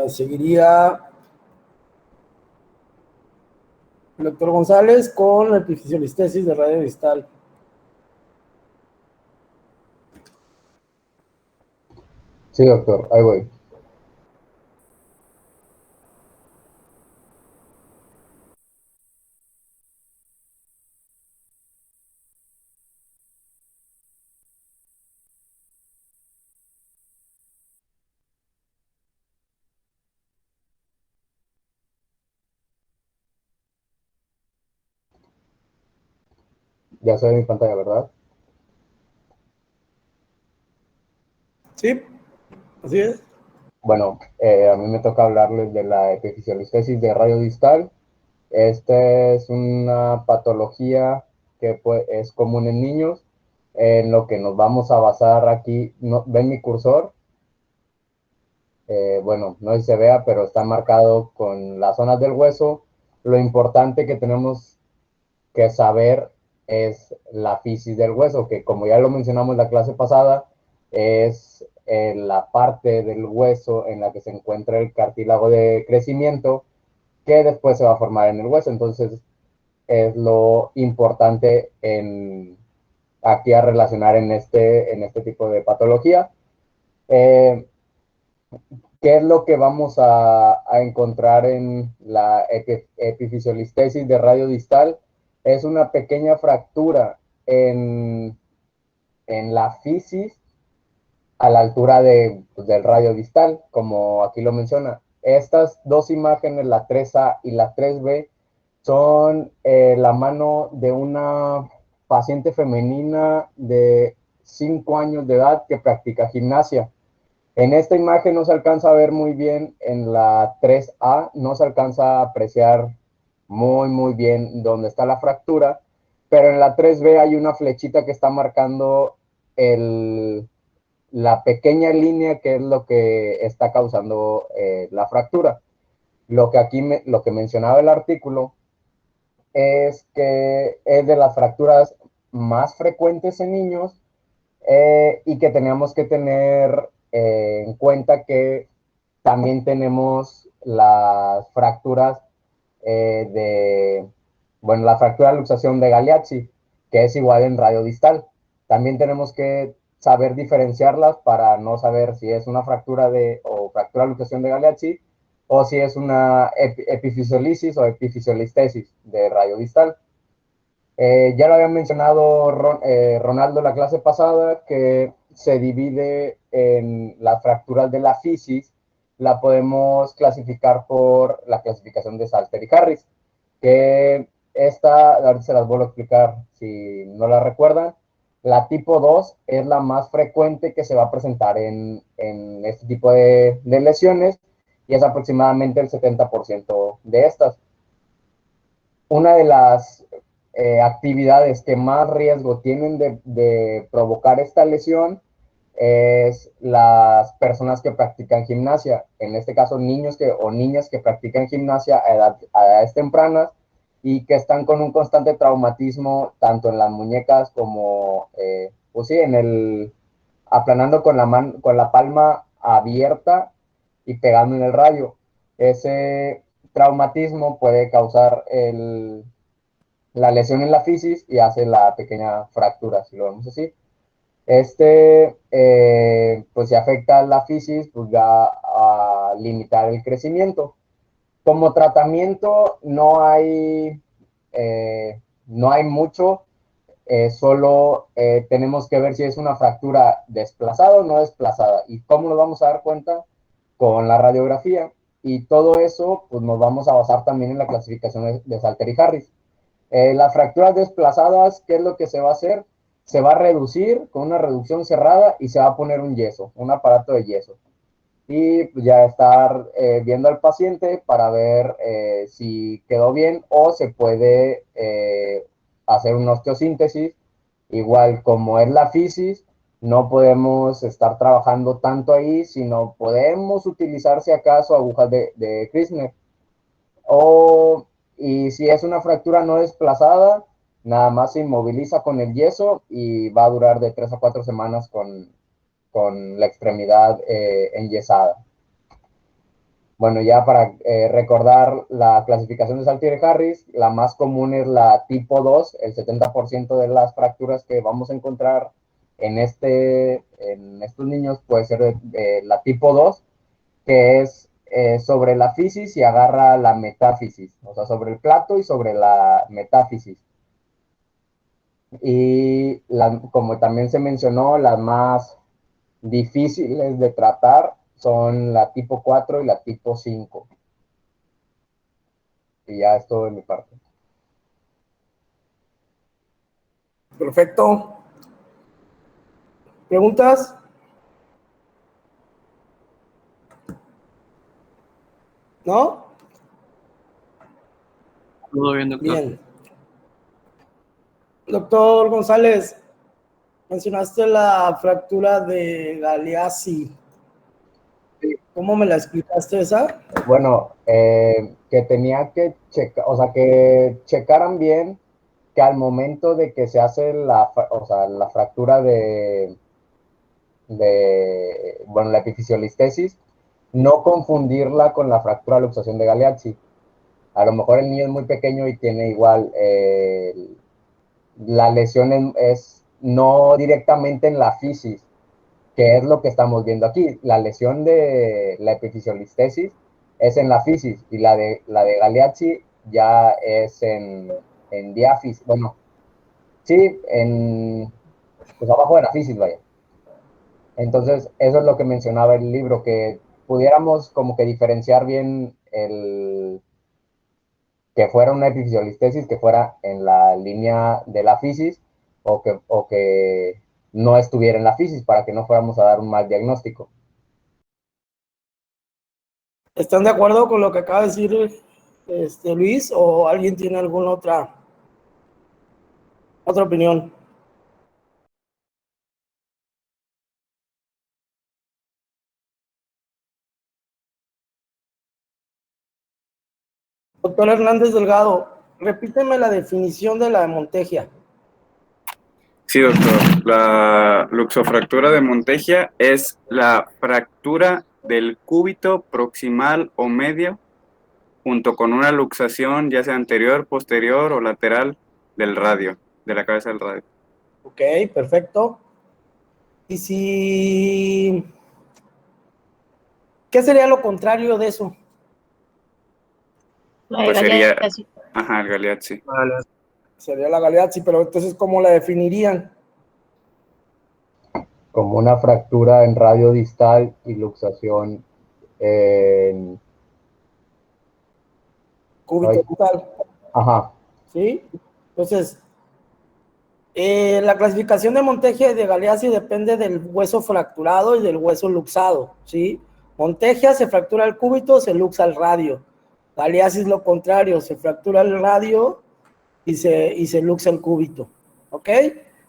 Seguiría el doctor González con la epifisiolistesis de radio distal. Sí, doctor, ahí voy. Ya se ve mi pantalla, ¿verdad? Sí, así es. Bueno, a mí me toca hablarles de la epifisiolistesis de radio distal. Esta es una patología que es común en niños, en lo que nos vamos a basar aquí. ¿Ven mi cursor? Bueno, no sé si se vea, pero está marcado con las zonas del hueso. Lo importante que tenemos que saber es la fisis del hueso, que como ya lo mencionamos en la clase pasada, es la parte del hueso en la que se encuentra el cartílago de crecimiento, que después se va a formar en el hueso. Entonces, es lo importante aquí a relacionar en este tipo de patología. Eh, ¿Qué es lo que vamos a encontrar en la epifisiolistesis de radio distal? Es una pequeña fractura en la fisis a la altura del radio distal, como aquí lo menciona. Estas dos imágenes, la 3A y la 3B, son la mano de una paciente femenina de 5 años de edad que practica gimnasia. En esta imagen no se alcanza a ver muy bien, en la 3A no se alcanza a apreciar muy bien dónde está la fractura, pero en la 3B hay una flechita que está marcando la pequeña línea que es lo que está causando la fractura. Lo que mencionaba el artículo es que es de las fracturas más frecuentes en niños, y que teníamos que tener en cuenta que también tenemos las fracturas bueno, la fractura de luxación de Galeazzi, que es igual en radio distal. También tenemos que saber diferenciarlas para no saber si es una fractura o fractura de luxación de Galeazzi, o si es una epifisiolisis o epifisiolistesis de radio distal. Ya lo había mencionado Ronaldo en la clase pasada, que se divide en las fracturas de la fisis. La podemos clasificar por la clasificación de Salter y Harris, que ahorita se las vuelvo a explicar si no la recuerdan. La tipo 2 es la más frecuente que se va a presentar en este tipo de lesiones, y es aproximadamente el 70% de estas. Una de las actividades que más riesgo tienen de provocar esta lesión es las personas que practican gimnasia, en este caso niños o niñas que practican gimnasia a edades tempranas y que están con un constante traumatismo tanto en las muñecas como, pues sí, aplanando con la palma abierta y pegando en el radio. Ese traumatismo puede causar la lesión en la fisis y hace la pequeña fractura, si lo vemos así. Pues si afecta a la fisis, pues va a limitar el crecimiento. Como tratamiento no hay mucho, solo tenemos que ver si es una fractura desplazada o no desplazada. ¿Y cómo nos vamos a dar cuenta? Con la radiografía. Y todo eso, pues nos vamos a basar también en la clasificación de Salter y Harris. Las fracturas desplazadas, ¿qué es lo que se va a hacer? Se va a reducir con una reducción cerrada y se va a poner un yeso, un aparato de yeso. Y pues ya estar viendo al paciente para ver si quedó bien o se puede hacer una osteosíntesis. Igual como es la fisis, no podemos estar trabajando tanto ahí, sino podemos utilizar si acaso agujas de Kirchner. Y si es una fractura no desplazada, nada más se inmoviliza con el yeso y va a durar de 3 a 4 semanas con la extremidad enyesada. Bueno, ya para recordar la clasificación de Saltier-Harris, la más común es la tipo 2. El 70% de las fracturas que vamos a encontrar en estos niños puede ser la tipo 2, que es sobre la fisis y agarra la metáfisis, o sea, sobre el plato y sobre la metáfisis. Y como también se mencionó, las más difíciles de tratar son la tipo 4 y la tipo 5. Y ya es todo de mi parte. Perfecto. ¿Preguntas? ¿No? Todo bien, doctor. Bien. Doctor González, mencionaste la fractura de Galeazzi. ¿Cómo me la explicaste esa? Bueno, que tenía que checar, o sea, que checaran bien que al momento de que se hace o sea, la fractura bueno, la epifisiolistesis, no confundirla con la fractura de luxación de Galeazzi. A lo mejor el niño es muy pequeño y tiene igual, la lesión es no directamente en la fisis, que es lo que estamos viendo aquí. La lesión de la epifisiolistesis es en la fisis y la de Galeazzi ya es en diáfisis. Bueno, sí, pues abajo de la fisis, vaya. Entonces, eso es lo que mencionaba el libro, que pudiéramos como que diferenciar bien que fuera una epifisiolistesis, que fuera en la línea de la fisis, o que no estuviera en la fisis, para que no fuéramos a dar un mal diagnóstico. ¿Están de acuerdo con lo que acaba de decir Luis o alguien tiene alguna otra opinión? Doctor Hernández Delgado, repíteme la definición de la Montegia. Sí, doctor. La luxofractura de Montegia es la fractura del cúbito proximal o medio junto con una luxación ya sea anterior, posterior o lateral del radio, de la cabeza del radio. Ok, perfecto. Y si... ¿Qué sería lo contrario de eso? Pues sería, ajá, el Galeazzi. Sería la Galeazzi, pero entonces, ¿cómo la definirían? Como una fractura en radio distal y luxación en... Cúbito distal. Ajá. ¿Sí? Entonces, la clasificación de Montegia y de Galeazzi depende del hueso fracturado y del hueso luxado, ¿sí? Montegia se fractura el cúbito, se luxa el radio. Galeazzi es lo contrario, se fractura el radio y se luxa el cúbito, ¿ok?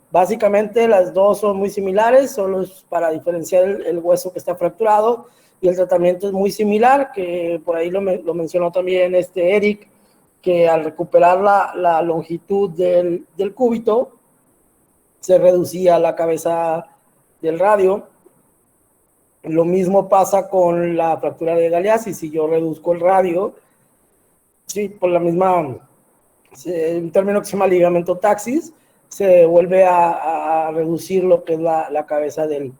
Básicamente las dos son muy similares, solo es para diferenciar el hueso que está fracturado, y el tratamiento es muy similar, que por ahí lo mencionó también Eric, que al recuperar la longitud del cúbito, se reducía la cabeza del radio. Lo mismo pasa con la fractura de Galeazzi. Si yo reduzco el radio, sí, por la misma, un término que se llama ligamento taxis, se vuelve a reducir lo que es la cabeza del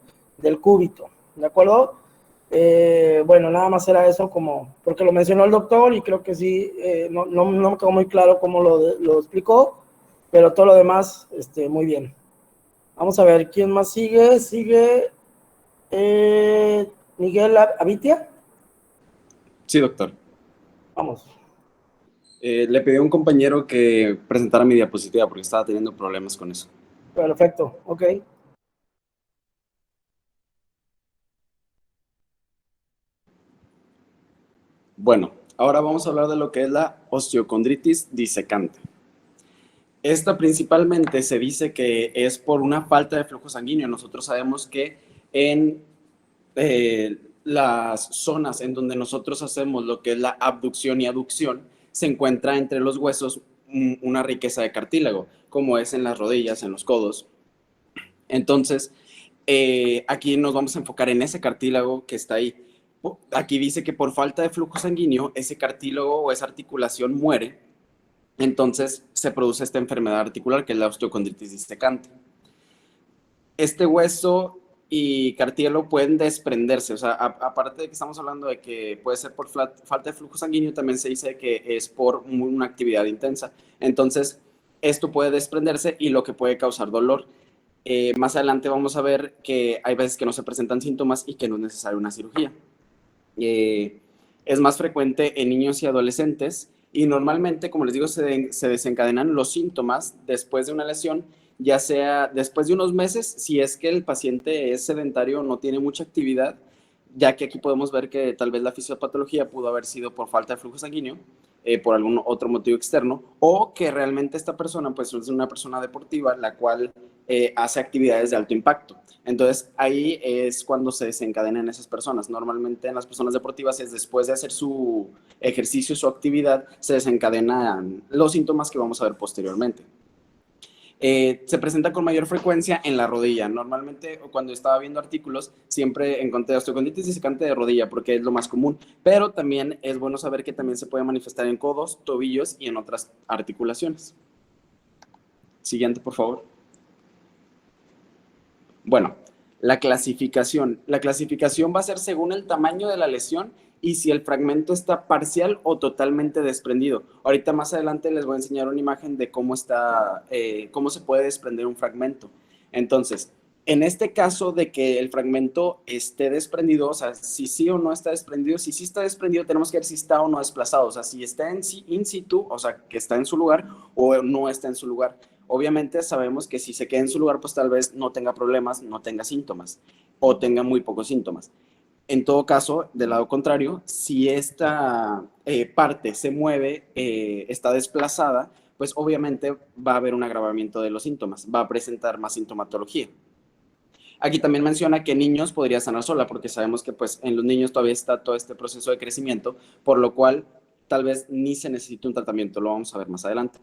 cúbito, ¿de acuerdo? Bueno, nada más era eso, como porque lo mencionó el doctor y creo que sí, no me quedó muy claro cómo lo explicó, pero todo lo demás, muy bien. Vamos a ver, ¿quién más sigue? Sigue Miguel Abitia. Sí, doctor. Vamos. Le pedí a un compañero que presentara mi diapositiva porque estaba teniendo problemas con eso. Perfecto, ok. Bueno, ahora vamos a hablar de lo que es la osteocondritis disecante. Esta principalmente se dice que es por una falta de flujo sanguíneo. Nosotros sabemos que en las zonas en donde nosotros hacemos lo que es la abducción y aducción, se encuentra entre los huesos una riqueza de cartílago, como es en las rodillas, en los codos. Entonces, aquí nos vamos a enfocar en ese cartílago que está ahí. aquí dice que por falta de flujo sanguíneo, ese cartílago o esa articulación muere, entonces se produce esta enfermedad articular que es la osteocondritis disecante. Este hueso y cartílago pueden desprenderse, o sea, aparte de que estamos hablando de que puede ser por falta de flujo sanguíneo, también se dice que es por una actividad intensa. Entonces, esto puede desprenderse y lo que puede causar dolor. Más adelante vamos a ver que hay veces que no se presentan síntomas y que no es necesaria una cirugía. Es más frecuente en niños y adolescentes y normalmente, como les digo, se desencadenan los síntomas después de una lesión, ya sea después de unos meses, si es que el paciente es sedentario o no tiene mucha actividad, ya que aquí podemos ver que tal vez la fisiopatología pudo haber sido por falta de flujo sanguíneo, por algún otro motivo externo, o que realmente esta persona pues es una persona deportiva, la cual hace actividades de alto impacto. Entonces ahí es cuando se desencadenan esas personas. Normalmente en las personas deportivas es después de hacer su ejercicio, su actividad, se desencadenan los síntomas que vamos a ver posteriormente. Se presenta con mayor frecuencia en la rodilla. Normalmente cuando estaba viendo artículos siempre encontré osteocondritis disecante de rodilla porque es lo más común, pero también es bueno saber que también se puede manifestar en codos, tobillos y en otras articulaciones. Siguiente, por favor. Bueno, la clasificación. La clasificación va a ser según el tamaño de la lesión y si el fragmento está parcial o totalmente desprendido. Ahorita más adelante les voy a enseñar una imagen de cómo se puede desprender un fragmento. Entonces, en este caso de que el fragmento esté desprendido, o sea, si sí o no está desprendido, si sí está desprendido, tenemos que ver si está o no desplazado, o sea, si está in situ, o sea, que está en su lugar o no está en su lugar. Obviamente sabemos que si se queda en su lugar, pues tal vez no tenga problemas, no tenga síntomas o tenga muy pocos síntomas. En todo caso, del lado contrario, si esta parte se mueve, está desplazada, pues obviamente va a haber un agravamiento de los síntomas, va a presentar más sintomatología. Aquí también menciona que niños podría sanar sola, porque sabemos que pues en los niños todavía está todo este proceso de crecimiento, por lo cual tal vez ni se necesite un tratamiento, lo vamos a ver más adelante.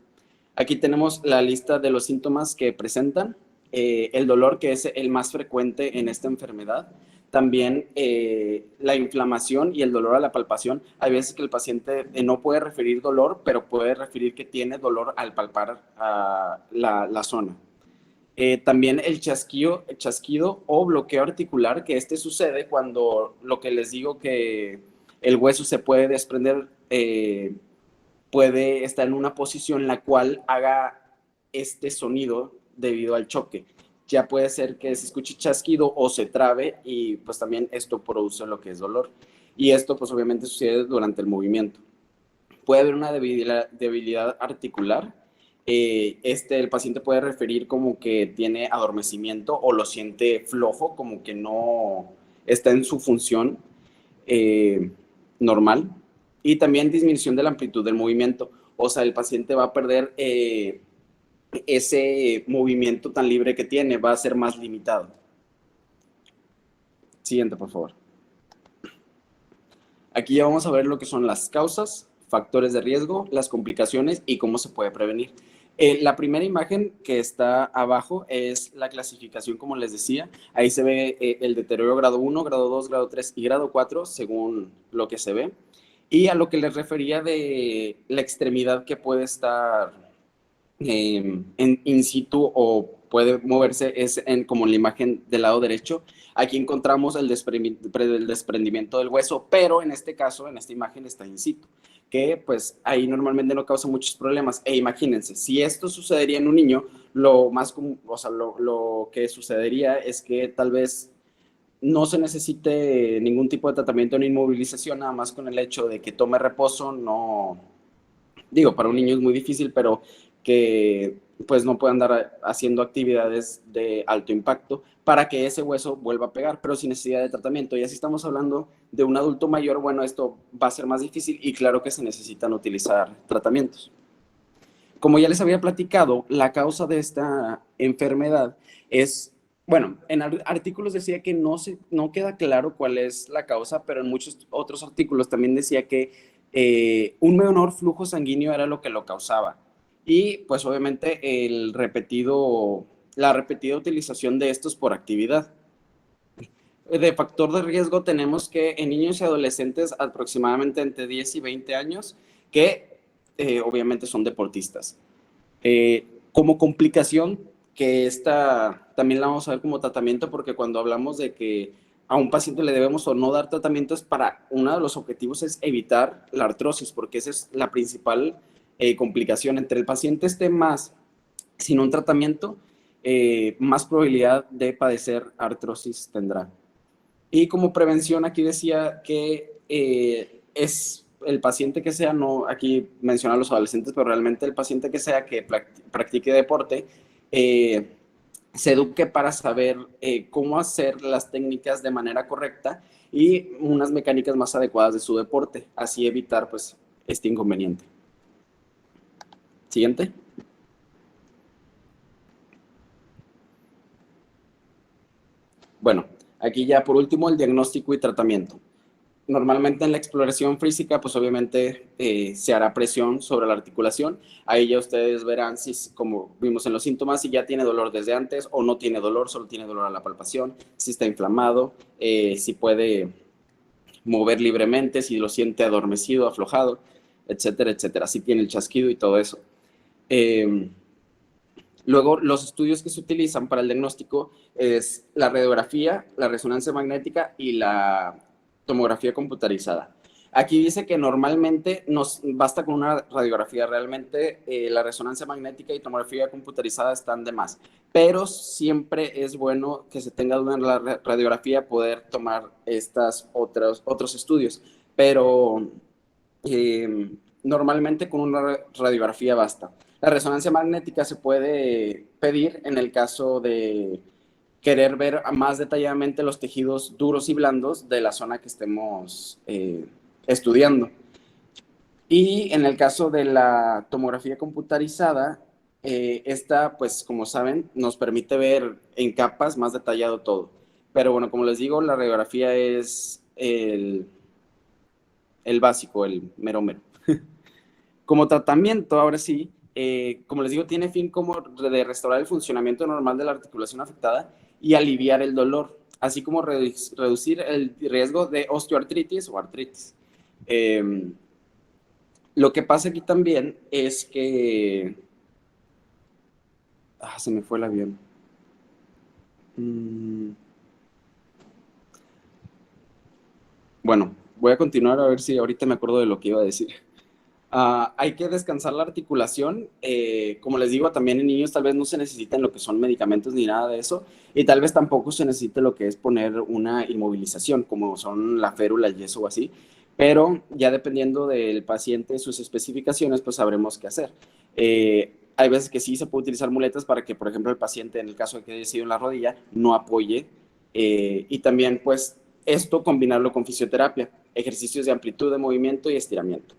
Aquí tenemos la lista de los síntomas que presentan, el dolor que es el más frecuente en esta enfermedad, también la inflamación y el dolor a la palpación. Hay veces que el paciente no puede referir dolor, pero puede referir que tiene dolor al palpar la zona. También el chasquido o bloqueo articular, que sucede cuando lo que les digo que el hueso se puede desprender, puede estar en una posición en la cual haga este sonido debido al choque. Ya puede ser que se escuche chasquido o se trabe y pues también esto produce lo que es dolor. Y esto pues obviamente sucede durante el movimiento. Puede haber una debilidad articular. El paciente puede referir como que tiene adormecimiento o lo siente flojo, como que no está en su función normal. Y también disminución de la amplitud del movimiento. O sea, el paciente va a perder ese movimiento tan libre que tiene, va a ser más limitado. Siguiente, por favor. Aquí ya vamos a ver lo que son las causas, factores de riesgo, las complicaciones y cómo se puede prevenir. La primera imagen que está abajo es la clasificación, como les decía. Ahí se ve el deterioro grado 1, grado 2, grado 3 y grado 4, según lo que se ve. Y a lo que les refería de la extremidad que puede estar in situ o puede moverse es como en la imagen del lado derecho. Aquí encontramos el desprendimiento del hueso, pero en este caso, en esta imagen está in situ, que pues ahí normalmente no causa muchos problemas. E imagínense, si esto sucedería en un niño, lo más común, o sea, lo que sucedería es que tal vez no se necesite ningún tipo de tratamiento ni inmovilización, nada más con el hecho de que tome reposo. No, digo, para un niño es muy difícil, pero que pues no puede andar haciendo actividades de alto impacto para que ese hueso vuelva a pegar, pero sin necesidad de tratamiento. Y así estamos hablando de un adulto mayor, bueno, esto va a ser más difícil y claro que se necesitan utilizar tratamientos. Como ya les había platicado, la causa de esta enfermedad es, bueno, en artículos decía que no queda claro cuál es la causa, pero en muchos otros artículos también decía que un menor flujo sanguíneo era lo que lo causaba. Y pues obviamente la repetida utilización de estos por actividad. de factor de riesgo tenemos que en niños y adolescentes aproximadamente entre 10 y 20 años que obviamente son deportistas. Como complicación, que esta también la vamos a ver como tratamiento, porque cuando hablamos de que a un paciente le debemos o no dar tratamientos, para uno de los objetivos es evitar la artrosis, porque esa es la principal complicación. Entre el paciente esté más sin un tratamiento, más probabilidad de padecer artrosis tendrá. Y como prevención, aquí decía que es el paciente que sea, no aquí menciona a los adolescentes, pero realmente el paciente que sea que practique deporte, se eduque para saber cómo hacer las técnicas de manera correcta y unas mecánicas más adecuadas de su deporte, así evitar pues este inconveniente. Siguiente. Bueno, aquí ya por último el diagnóstico y tratamiento. Normalmente en la exploración física, pues obviamente se hará presión sobre la articulación. Ahí ya ustedes verán si, como vimos en los síntomas, si ya tiene dolor desde antes o no tiene dolor, solo tiene dolor a la palpación, si está inflamado, si puede mover libremente, si lo siente adormecido, aflojado, etcétera, etcétera. Si tiene el chasquido y todo eso. Luego, los estudios que se utilizan para el diagnóstico es la radiografía, la resonancia magnética y la tomografía computarizada. Aquí dice que normalmente nos basta con una radiografía. Realmente la resonancia magnética y tomografía computarizada están de más, pero siempre es bueno que se tenga una radiografía, poder tomar estos otros estudios, pero normalmente con una radiografía basta. La resonancia magnética se puede pedir en el caso de querer ver más detalladamente los tejidos duros y blandos de la zona que estemos estudiando. Y en el caso de la tomografía computarizada, esta, pues como saben, nos permite ver en capas más detallado todo. Pero bueno, como les digo, la radiografía es el básico, el mero mero. Como tratamiento, ahora sí, como les digo, tiene fin como de restaurar el funcionamiento normal de la articulación afectada y aliviar el dolor, así como reducir el riesgo de osteoartritis o artritis. Lo que pasa aquí también es que... se me fue el avión. Bueno, voy a continuar a ver si ahorita me acuerdo de lo que iba a decir. Hay que descansar la articulación. Como les digo, también en niños tal vez no se necesitan lo que son medicamentos ni nada de eso, y tal vez tampoco se necesite lo que es poner una inmovilización, como son la férula, el yeso o así, pero ya dependiendo del paciente, sus especificaciones, pues sabremos qué hacer. Hay veces que sí se puede utilizar muletas para que, por ejemplo, el paciente, en el caso de que haya sido en la rodilla, no apoye, y también, pues, esto combinarlo con fisioterapia, ejercicios de amplitud de movimiento y estiramiento.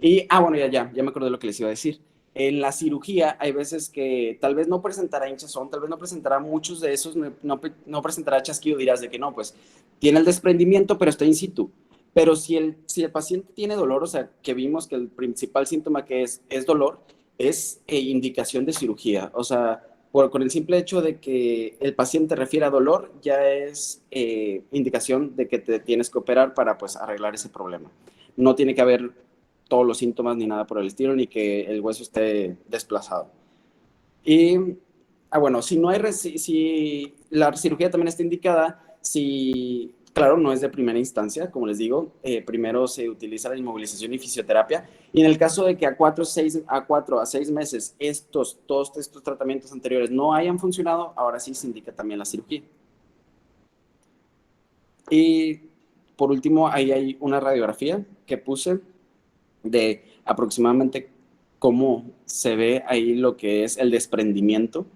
Y, bueno, ya me acordé de lo que les iba a decir. En la cirugía hay veces que tal vez no presentará hinchazón, tal vez no presentará muchos de esos, no presentará chasquido, dirás de que no, pues tiene el desprendimiento, pero está in situ. Pero si el paciente tiene dolor, o sea, que vimos que el principal síntoma que es dolor, es indicación de cirugía. O sea, con el simple hecho de que el paciente refiera dolor, ya es indicación de que te tienes que operar para, pues, arreglar ese problema. No tiene que haber todos los síntomas ni nada por el estilo, ni que el hueso esté desplazado. Y, bueno, si la cirugía también está indicada, si, claro, no es de primera instancia, como les digo, primero se utiliza la inmovilización y fisioterapia, y en el caso de que a 4 a 6 meses todos estos tratamientos anteriores no hayan funcionado, ahora sí se indica también la cirugía. Y por último, ahí hay una radiografía que puse de aproximadamente cómo se ve ahí lo que es el desprendimiento,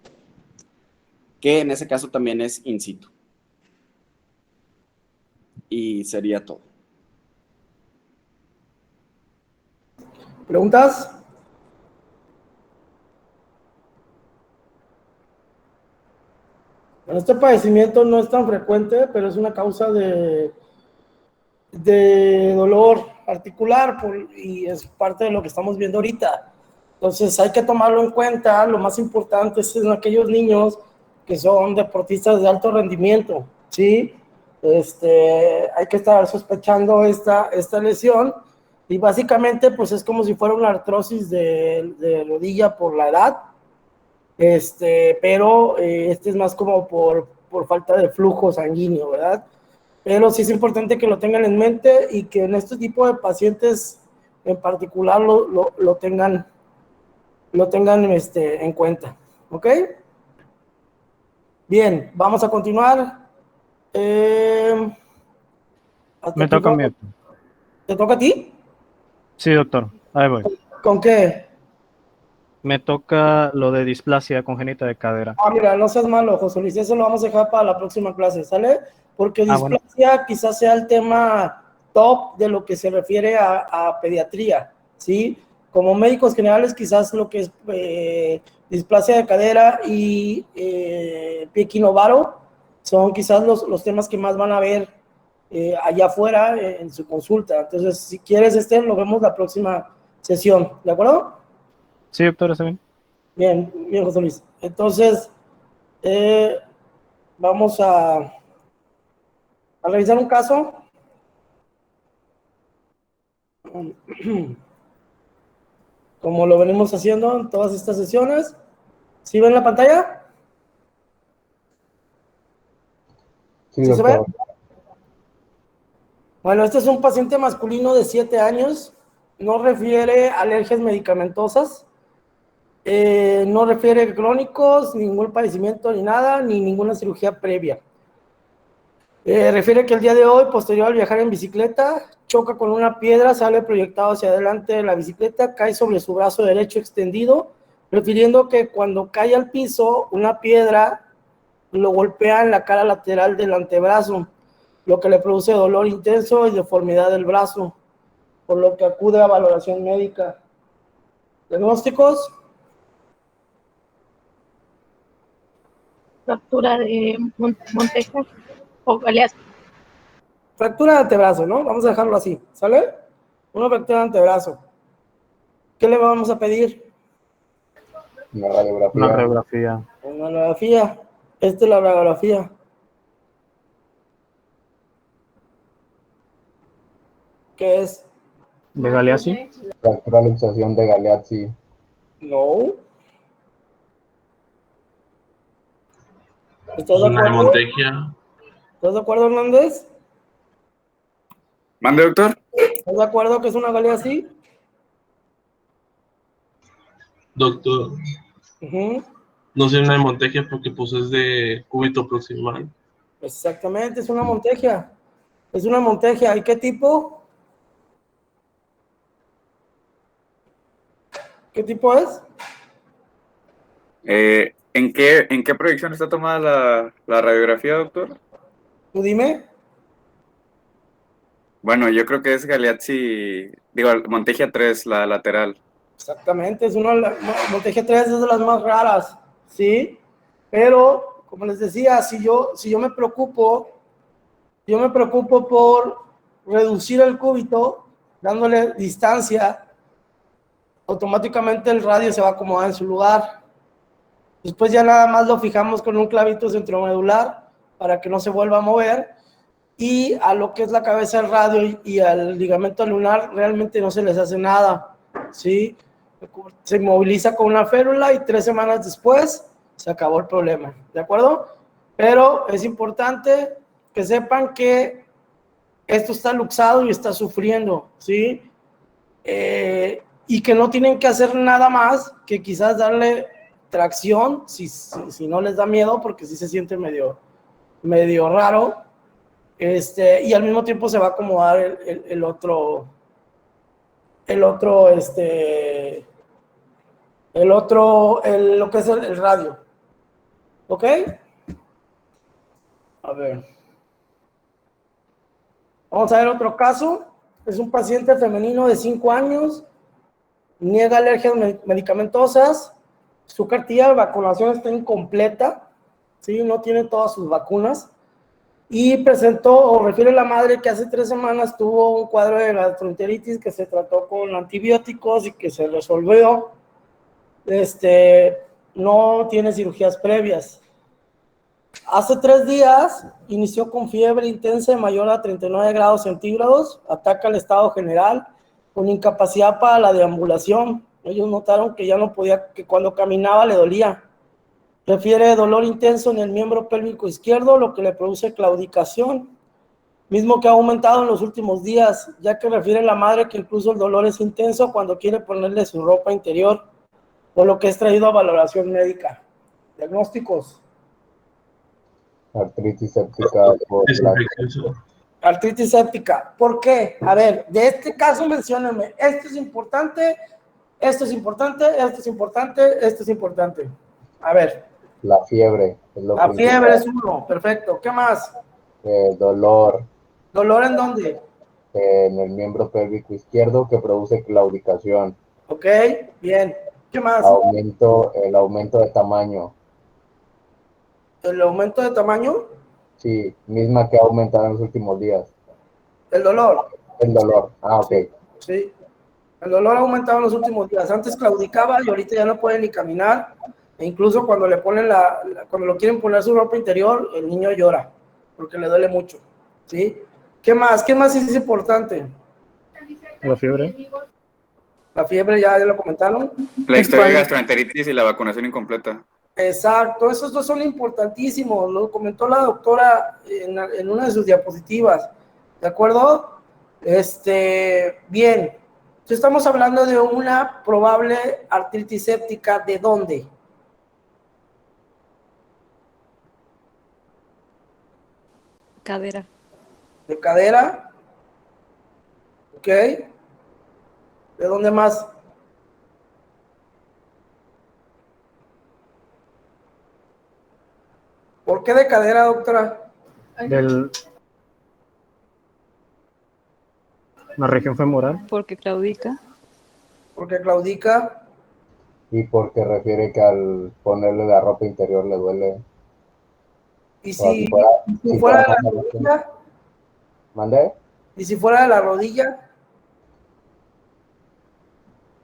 que en ese caso también es in situ. Y sería todo. ¿Preguntas? Bueno, este padecimiento no es tan frecuente, pero es una causa de dolor articular y es parte de lo que estamos viendo ahorita. Entonces hay que tomarlo en cuenta. Lo más importante es en aquellos niños que son deportistas de alto rendimiento, ¿sí? Hay que estar sospechando esta lesión, y básicamente pues es como si fuera una artrosis de rodilla por la edad, pero es más como por falta de flujo sanguíneo, ¿verdad? Pero sí es importante que lo tengan en mente y que en este tipo de pacientes en particular lo tengan en cuenta, ¿ok? Bien, vamos a continuar. Me toca a mí, doctor. ¿Te toca a ti? Sí, doctor. Ahí voy. ¿Con qué? Me toca lo de displasia congénita de cadera. Mira, no seas malo, José Luis, eso lo vamos a dejar para la próxima clase, ¿sale? Porque Bueno. displasia quizás sea el tema top de lo que se refiere a pediatría, ¿sí? Como médicos generales, quizás lo que es displasia de cadera y pie equinovaro son quizás los temas que más van a ver allá afuera en su consulta. Entonces, si quieres, lo vemos la próxima sesión, ¿de acuerdo? Sí, doctor, está bien. Bien, bien, José Luis. Entonces, vamos a revisar un caso. Como lo venimos haciendo en todas estas sesiones. ¿Sí ven la pantalla? Sí, ¿Sí se ve? doctor. Bueno, este es un paciente masculino de 7 años. No refiere alergias medicamentosas. No refiere crónicos, ningún padecimiento ni nada, ni ninguna cirugía previa. Refiere que el día de hoy, posterior al viajar en bicicleta, choca con una piedra, sale proyectado hacia adelante de la bicicleta, cae sobre su brazo derecho extendido, refiriendo que cuando cae al piso, una piedra lo golpea en la cara lateral del antebrazo, lo que le produce dolor intenso y deformidad del brazo, por lo que acude a valoración médica. ¿Diagnósticos? Fractura de Monteja o Galeazzi. Fractura de antebrazo, ¿no? Vamos a dejarlo así, ¿sale? Una fractura de antebrazo. ¿Qué le vamos a pedir? Una radiografía. Una radiografía. Una radiografía. Esta es la radiografía. ¿Qué es? ¿De Galeazzi? Fractura luxación de Galeazzi. No. ¿Estás de Una acuerdo? Montegia. ¿Estás de acuerdo, Hernández? ¿Mande, doctor? ¿Estás de acuerdo que es una galea así? Doctor, no sé una Montegia porque pues es de cúbito proximal. Exactamente, es una montegia. Es una montegia. ¿Y qué tipo? ¿Qué tipo es? ¿En qué proyección está tomada la radiografía, doctor? Tú dime. Bueno, yo creo que es Galeazzi, digo, Montegia 3, la lateral. Exactamente, es una montegia 3, es de las más raras, ¿sí? Pero, como les decía, si yo me preocupo por reducir el cúbito, dándole distancia, automáticamente el radio se va a acomodar en su lugar. Después ya nada más lo fijamos con un clavito centromedular para que no se vuelva a mover, y a lo que es la cabeza del radio y al ligamento lunar realmente no se les hace nada, ¿sí? Se inmoviliza con una férula y 3 semanas después se acabó el problema, ¿de acuerdo? Pero es importante que sepan que esto está luxado y está sufriendo, ¿sí? Y que no tienen que hacer nada más que quizás darle tracción, si no les da miedo, porque sí se siente medio raro, y al mismo tiempo se va a acomodar lo que es el radio, ¿ok? A ver, vamos a ver otro caso. Es un paciente femenino de 5 años, niega alergias medicamentosas, su cartilla de vacunación está incompleta, ¿sí? No tiene todas sus vacunas, y presentó, o refiere la madre, que hace 3 semanas tuvo un cuadro de gastroenteritis que se trató con antibióticos y que se resolvió. No tiene cirugías previas. Hace 3 días inició con fiebre intensa mayor a 39 grados centígrados, ataca al estado general, con incapacidad para la deambulación. Ellos notaron que ya no podía, que cuando caminaba le dolía. Refiere dolor intenso en el miembro pélvico izquierdo, lo que le produce claudicación, mismo que ha aumentado en los últimos días, ya que refiere la madre que incluso el dolor es intenso cuando quiere ponerle su ropa interior, por lo que es traído a valoración médica. Diagnósticos. Artritis séptica por Artritis séptica. ¿Por qué? A ver, de este caso menciónenme, esto es importante, esto es importante, esto es importante, esto es importante. A ver. La fiebre. Es lo la principal. fiebre es uno, perfecto. ¿Qué más? Dolor. ¿Dolor en dónde? En el miembro pélvico izquierdo que produce claudicación. Ok, bien. ¿Qué más? El aumento de tamaño. ¿El aumento de tamaño? Sí, misma que ha aumentado en los últimos días. ¿El dolor? El dolor, ok. Sí, el dolor ha aumentado en los últimos días. Antes claudicaba y ahorita ya no puede ni caminar. E incluso cuando le ponen cuando lo quieren poner su ropa interior, el niño llora porque le duele mucho. ¿Sí? ¿Qué más? ¿Qué más es importante? La fiebre. La fiebre ya lo comentaron. La historia de gastroenteritis y la vacunación incompleta. Exacto, esos dos son importantísimos, lo comentó la doctora en una de sus diapositivas, ¿de acuerdo? Bien, entonces estamos hablando de una probable artritis séptica, ¿de dónde? Cadera. ¿De cadera? ¿Ok? ¿De dónde más? ¿Por qué de cadera, doctora? La región femoral. Porque claudica. Porque claudica. Y porque refiere que al ponerle la ropa interior le duele. ¿Y si fuera de la rodilla? ¿Mandé? ¿Y si fuera de la rodilla?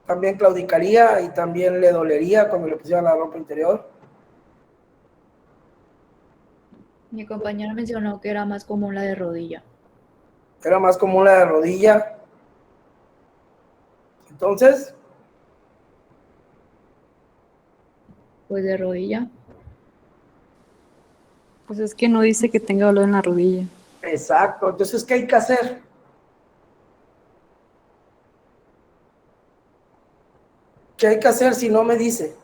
También claudicaría y también le dolería cuando le pusieran la ropa interior. Mi compañera mencionó que era más común la de rodilla. Era más común la de rodilla. Entonces, pues de rodilla. Pues es que no dice que tenga dolor en la rodilla. Exacto. Entonces, ¿qué hay que hacer? ¿Qué hay que hacer si no me dice?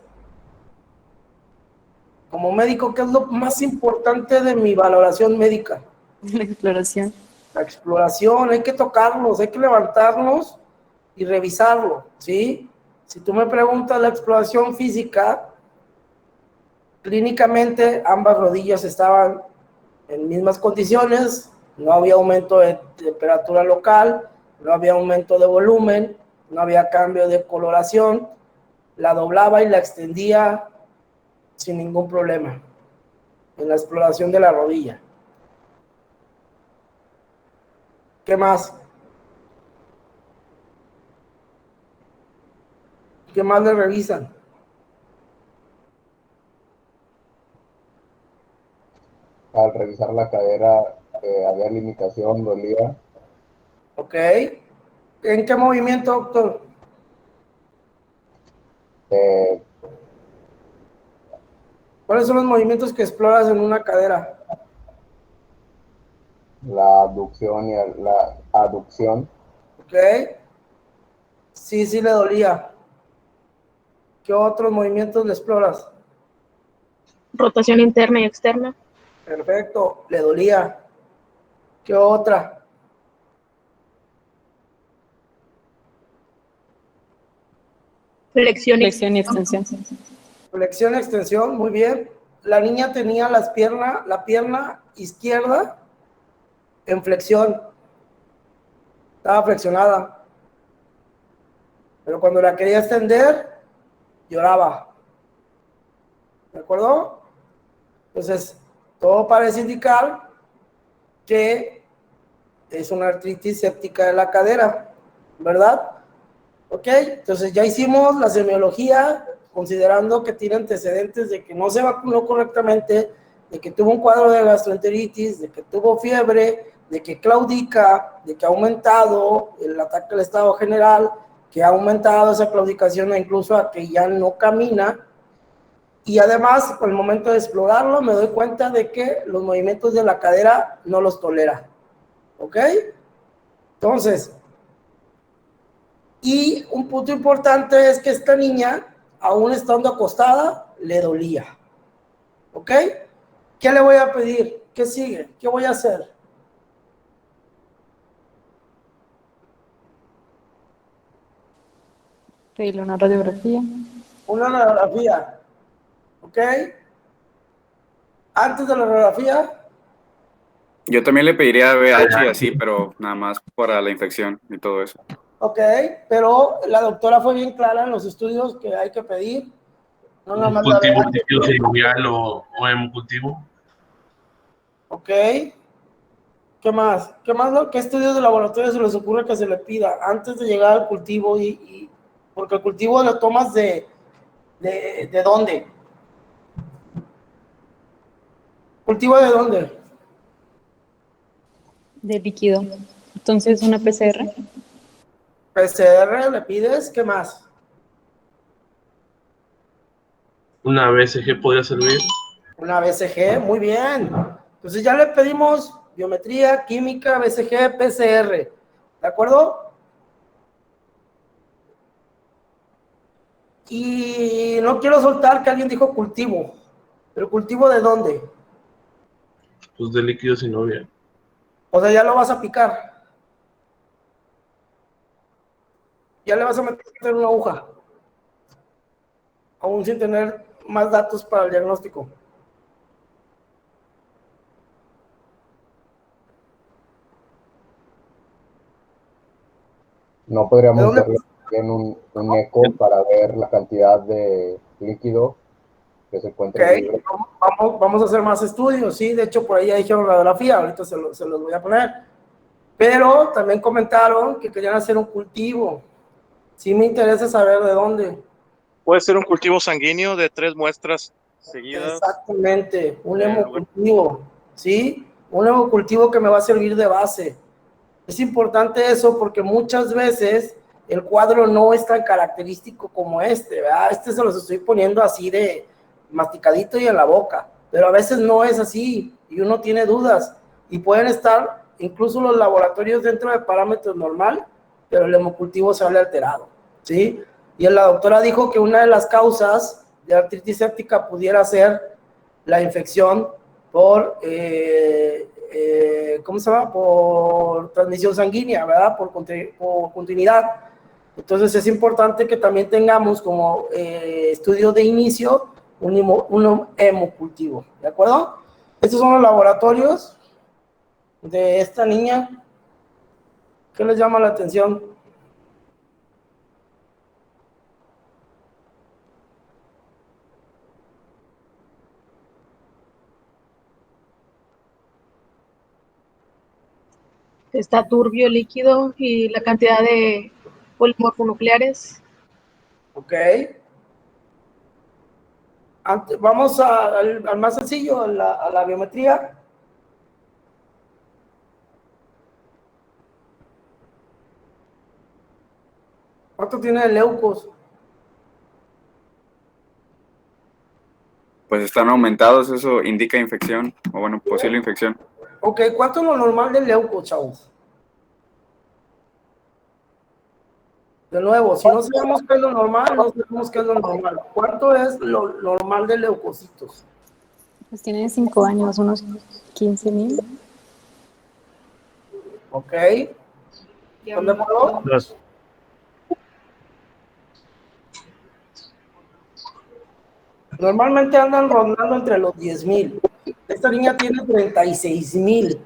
Como médico, ¿qué es lo más importante de mi valoración médica? La exploración. La exploración, hay que tocarlos, hay que levantarlos y revisarlo, ¿sí? Si tú me preguntas la exploración física, clínicamente ambas rodillas estaban en mismas condiciones, no había aumento de temperatura local, no había aumento de volumen, no había cambio de coloración, la doblaba y la extendía sin ningún problema en la exploración de la rodilla. ¿Qué más? ¿Qué más le revisan? Al revisar la cadera había limitación, dolía. Ok. ¿En qué movimiento, doctor? ¿Cuáles son los movimientos que exploras en una cadera? La abducción y la aducción. Ok. Sí, sí le dolía. ¿Qué otros movimientos le exploras? Rotación interna y externa. Perfecto, le dolía. ¿Qué otra? Flexión y extensión. Flexión y extensión, muy bien. La niña tenía la pierna izquierda en flexión. Estaba flexionada. Pero cuando la quería extender, lloraba. ¿De acuerdo? Entonces, todo parece indicar que es una artritis séptica de la cadera, ¿verdad? Ok, entonces ya hicimos la semiología, considerando que tiene antecedentes de que no se vacunó correctamente, de que tuvo un cuadro de gastroenteritis, de que tuvo fiebre, de que claudica, de que ha aumentado el ataque al estado general, que ha aumentado esa claudicación incluso a que ya no camina. Y además, al momento de explorarlo, me doy cuenta de que los movimientos de la cadera no los tolera. ¿Ok? Entonces, y un punto importante es que esta niña, aún estando acostada, le dolía. ¿Ok? ¿Qué le voy a pedir? ¿Qué sigue? ¿Qué voy a hacer? Pedirle una radiografía. Una radiografía. ¿Ok? Antes de la radiografía. Yo también le pediría VH y así, pero nada más para la infección y todo eso. Ok, pero la doctora fue bien clara en los estudios que hay que pedir. No nada más la ¿Cultivo VH. líquido sinovial o hemocultivo? Ok. ¿Qué más? ¿Qué estudios de laboratorio se les ocurre que se le pida antes de llegar al cultivo? Porque el cultivo lo tomas ¿de dónde? ¿Cultivo de dónde? De líquido. Entonces, una PCR. PCR le pides, ¿qué más? ¿Una BCG podría servir? Una BCG, muy bien. Entonces ya le pedimos biometría, química, BCG, PCR. ¿De acuerdo? Y no quiero soltar que alguien dijo cultivo. ¿Pero cultivo de dónde? Pues de líquido sinovial. O sea, ya lo vas a picar. Ya le vas a meter una aguja. Aún sin tener más datos para el diagnóstico. No podríamos ¿De dónde? hacerle bien un eco para ver la cantidad de líquido que se encuentra Ok, libre. vamos a hacer más estudios, sí, de hecho por ahí ya dijeron radiografía, ahorita se los voy a poner. Pero también comentaron que querían hacer un cultivo. Sí me interesa saber de dónde. Puede ser un cultivo sanguíneo de 3 muestras seguidas. Exactamente, un hemocultivo, ¿sí? Un hemocultivo que me va a servir de base. Es importante eso porque muchas veces el cuadro no es tan característico como este, ¿verdad? Este se los estoy poniendo así de masticadito y en la boca, pero a veces no es así y uno tiene dudas y pueden estar incluso los laboratorios dentro de parámetros normal, pero el hemocultivo sale alterado, ¿sí? Y la doctora dijo que una de las causas de artritis séptica pudiera ser la infección por ¿cómo se llama? Por transmisión sanguínea, ¿verdad? Por continuidad. Entonces es importante que también tengamos como estudio de inicio un hemocultivo, ¿de acuerdo? Estos son los laboratorios de esta niña. ¿Qué les llama la atención? Está turbio el líquido y la cantidad de polimorfonucleares. Ok. Vamos al más sencillo, a la biometría. ¿Cuánto tiene de leucos? Pues están aumentados, eso indica infección, o bueno, posible infección. Ok, ¿cuánto es lo normal de leucos, chavos? De nuevo, si no sabemos qué es lo normal, no sabemos qué es lo normal. ¿Cuánto es lo normal de leucocitos? Pues tiene 5 años, unos 15,000. Ok. ¿Dónde puedo? 2. Normalmente andan rondando entre los 10,000. Esta niña tiene 36,000.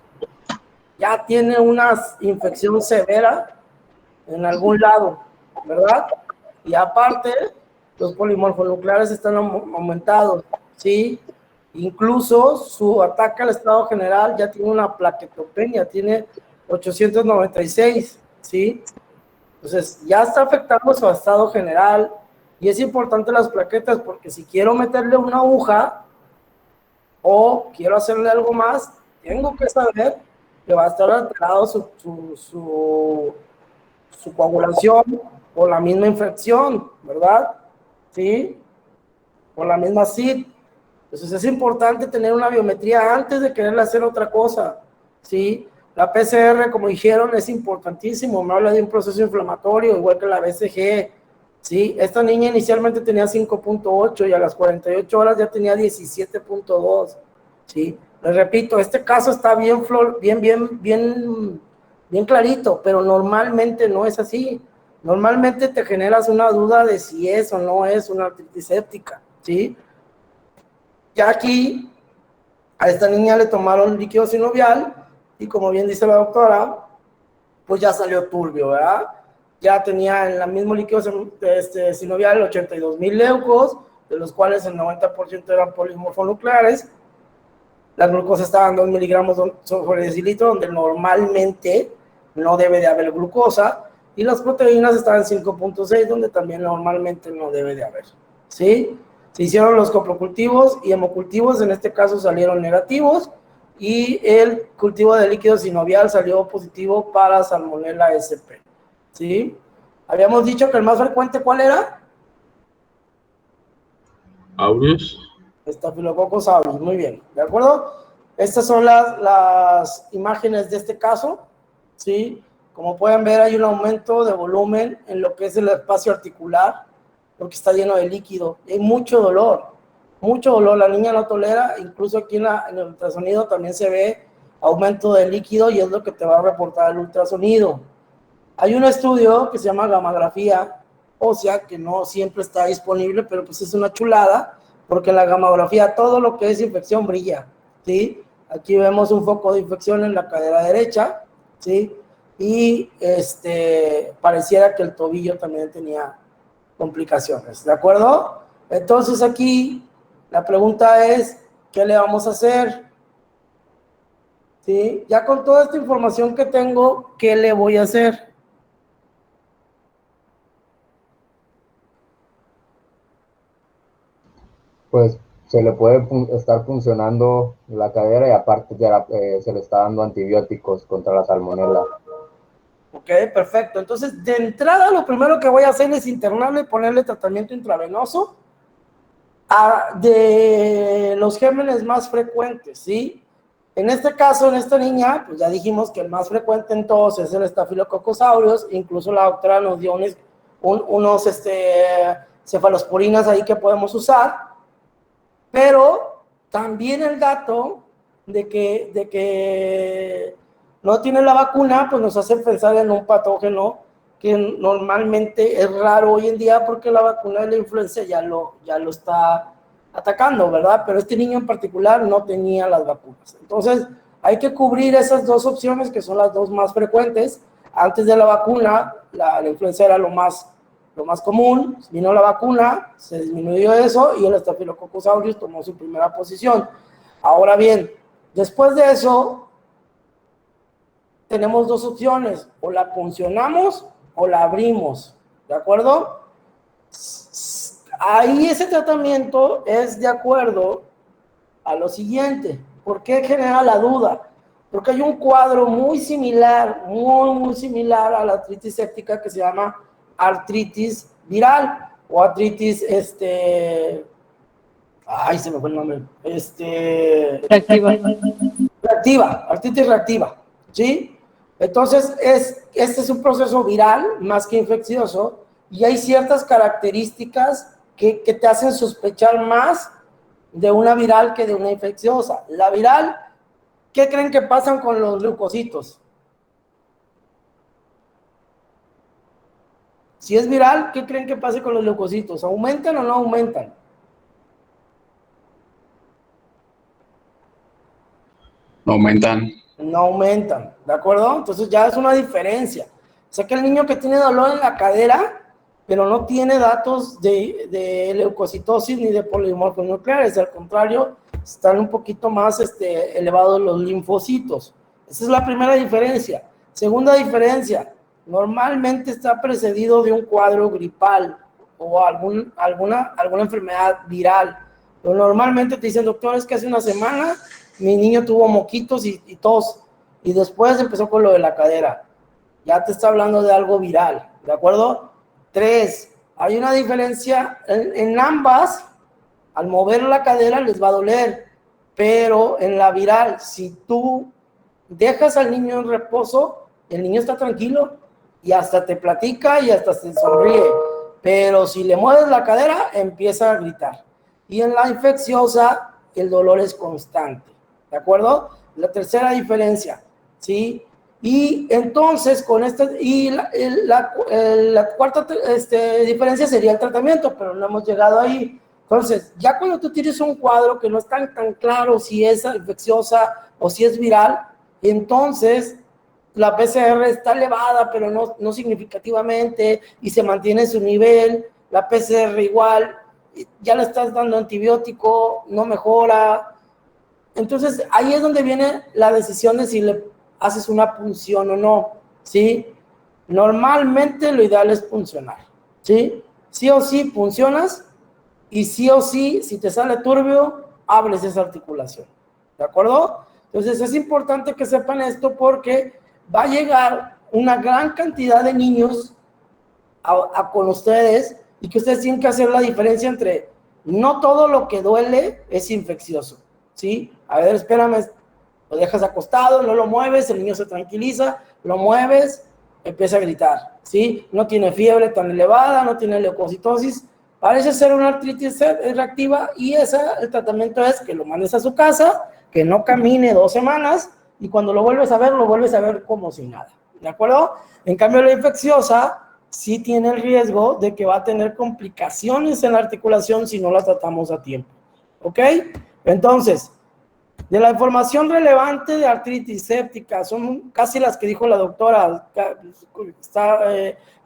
Ya tiene una infección severa en algún lado, ¿verdad? Y aparte, los polimorfonucleares están aumentados, ¿sí? Incluso su ataque al estado general ya tiene una plaquetopenia, tiene 896, ¿sí? Entonces, ya está afectando su estado general y es importante las plaquetas porque si quiero meterle una aguja, o quiero hacerle algo más, tengo que saber que va a estar alterado su coagulación por la misma infección, ¿verdad? ¿Sí? Por la misma CID. Entonces es importante tener una biometría antes de quererle hacer otra cosa, ¿sí? La PCR, como dijeron, es importantísimo, me habla de un proceso inflamatorio, igual que la BCG, ¿sí? Esta niña inicialmente tenía 5.8 y a las 48 horas ya tenía 17.2, ¿sí? Les repito, este caso está bien clarito, pero normalmente no es así. Normalmente te generas una duda de si es o no es una artritis séptica, ¿sí? Ya aquí a esta niña le tomaron líquido sinovial y como bien dice la doctora, pues ya salió turbio, ¿verdad? Ya tenía en el mismo líquido sinovial 82,000 leucos, de los cuales el 90% eran polimorfonucleares. La glucosa estaba en 2 miligramos sobre decilitro, donde normalmente no debe de haber glucosa, y las proteínas estaban en 5.6, donde también normalmente no debe de haber, ¿sí? Se hicieron los coprocultivos y hemocultivos, en este caso salieron negativos, y el cultivo de líquido sinovial salió positivo para Salmonella sp, ¿sí? Habíamos dicho que el más frecuente, ¿cuál era? Aureus. Staphylococcus aureus, muy bien, ¿de acuerdo? Estas son las imágenes de este caso, ¿sí? Como pueden ver, hay un aumento de volumen en lo que es el espacio articular, porque está lleno de líquido, y hay mucho dolor, la niña no tolera, incluso aquí en el ultrasonido también se ve aumento de líquido, y es lo que te va a reportar el ultrasonido. Hay un estudio que se llama gamografía ósea, que no siempre está disponible, pero pues es una chulada, porque en la gamografía todo lo que es infección brilla, ¿sí? Aquí vemos un foco de infección en la cadera derecha, ¿sí? Y pareciera que el tobillo también tenía complicaciones, ¿de acuerdo? Entonces aquí la pregunta es, ¿qué le vamos a hacer? ¿Sí? Ya con toda esta información que tengo, ¿qué le voy a hacer? Pues se le puede estar funcionando la cadera y aparte ya, se le está dando antibióticos contra la salmonela. Ok, perfecto. Entonces, de entrada, lo primero que voy a hacer es internarle y ponerle tratamiento intravenoso de los gérmenes más frecuentes, ¿sí? En este caso, en esta niña, pues ya dijimos que el más frecuente en todos es el Staphylococcus aureus, incluso la doctora nos dio unos cefalosporinas ahí que podemos usar, pero también el dato de que no tiene la vacuna, pues nos hace pensar en un patógeno que normalmente es raro hoy en día porque la vacuna de la influenza ya lo está atacando, ¿verdad? Pero este niño en particular no tenía las vacunas. Entonces, hay que cubrir esas dos opciones que son las dos más frecuentes. Antes de la vacuna, la influenza era lo más común, vino la vacuna, se disminuyó eso y el Staphylococcus aureus tomó su primera posición. Ahora bien, después de eso, tenemos dos opciones, o la puncionamos o la abrimos, ¿de acuerdo? Ahí ese tratamiento es de acuerdo a lo siguiente. ¿Por qué genera la duda? Porque hay un cuadro muy similar, muy similar a la artritis séptica que se llama artritis viral o artritis, ay, se me fue el nombre, artritis reactiva, ¿sí? Entonces, este es un proceso viral más que infeccioso y hay ciertas características que te hacen sospechar más de una viral que de una infecciosa. La viral, ¿qué creen que pasan con los leucocitos? Si es viral, ¿qué creen que pase con los leucocitos? ¿Aumentan o no aumentan? No aumentan. No aumentan, ¿de acuerdo? Entonces ya es una diferencia. O sea que el niño que tiene dolor en la cadera, pero no tiene datos de leucocitosis ni de polimorfonucleares, al contrario, están un poquito más elevados los linfocitos. Esa es la primera diferencia. Segunda diferencia, normalmente está precedido de un cuadro gripal o alguna enfermedad viral. Pero normalmente te dicen, doctor, es que hace una semana mi niño tuvo moquitos y tos, y después empezó con lo de la cadera. Ya te está hablando de algo viral, ¿de acuerdo? 3, hay una diferencia en ambas, al mover la cadera les va a doler, pero en la viral, si tú dejas al niño en reposo, el niño está tranquilo y hasta te platica y hasta se sonríe, pero si le mueves la cadera, empieza a gritar. Y en la infecciosa, el dolor es constante, ¿de acuerdo? La tercera diferencia, ¿sí? Y entonces, con esta, y la cuarta diferencia sería el tratamiento, pero no hemos llegado ahí. Entonces, ya cuando tú tienes un cuadro que no es tan claro si es infecciosa o si es viral, entonces la PCR está elevada, pero no significativamente, y se mantiene su nivel, la PCR igual, ya le estás dando antibiótico, no mejora. Entonces, ahí es donde viene la decisión de si le haces una punción o no, ¿sí? Normalmente lo ideal es puncionar, ¿sí? Sí o sí puncionas, y sí o sí, si te sale turbio, abres esa articulación, ¿de acuerdo? Entonces, es importante que sepan esto porque va a llegar una gran cantidad de niños con ustedes, y que ustedes tienen que hacer la diferencia entre no todo lo que duele es infeccioso, ¿sí? A ver, espérame, lo dejas acostado, no lo mueves, el niño se tranquiliza, lo mueves, empieza a gritar, ¿sí? No tiene fiebre tan elevada, no tiene leucocitosis, parece ser una artritis reactiva, y el tratamiento es que lo mandes a su casa, que no camine 2 semanas, y cuando lo vuelves a ver como si nada, ¿de acuerdo? En cambio, la infecciosa sí tiene el riesgo de que va a tener complicaciones en la articulación si no la tratamos a tiempo, ¿ok? Entonces, de la información relevante de artritis séptica, son casi las que dijo la doctora,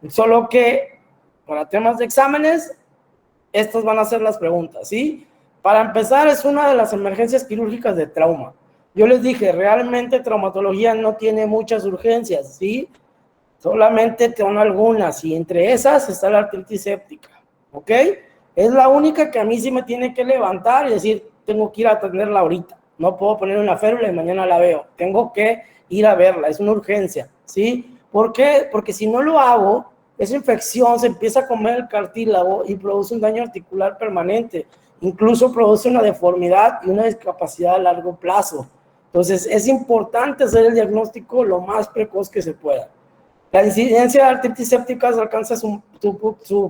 solo que para temas de exámenes, estas van a ser las preguntas, ¿sí? Para empezar, es una de las emergencias quirúrgicas de trauma. Yo les dije, realmente traumatología no tiene muchas urgencias, ¿sí? Solamente son algunas, y entre esas está la artritis séptica, ¿ok? Es la única que a mí sí me tiene que levantar y decir, tengo que ir a atenderla ahorita. No puedo poner una férula y mañana la veo. Tengo que ir a verla, es una urgencia, ¿sí? ¿Por qué? Porque si no lo hago, esa infección se empieza a comer el cartílago y produce un daño articular permanente. Incluso produce una deformidad y una discapacidad a largo plazo. Entonces, es importante hacer el diagnóstico lo más precoz que se pueda. La incidencia de artritis séptica alcanza su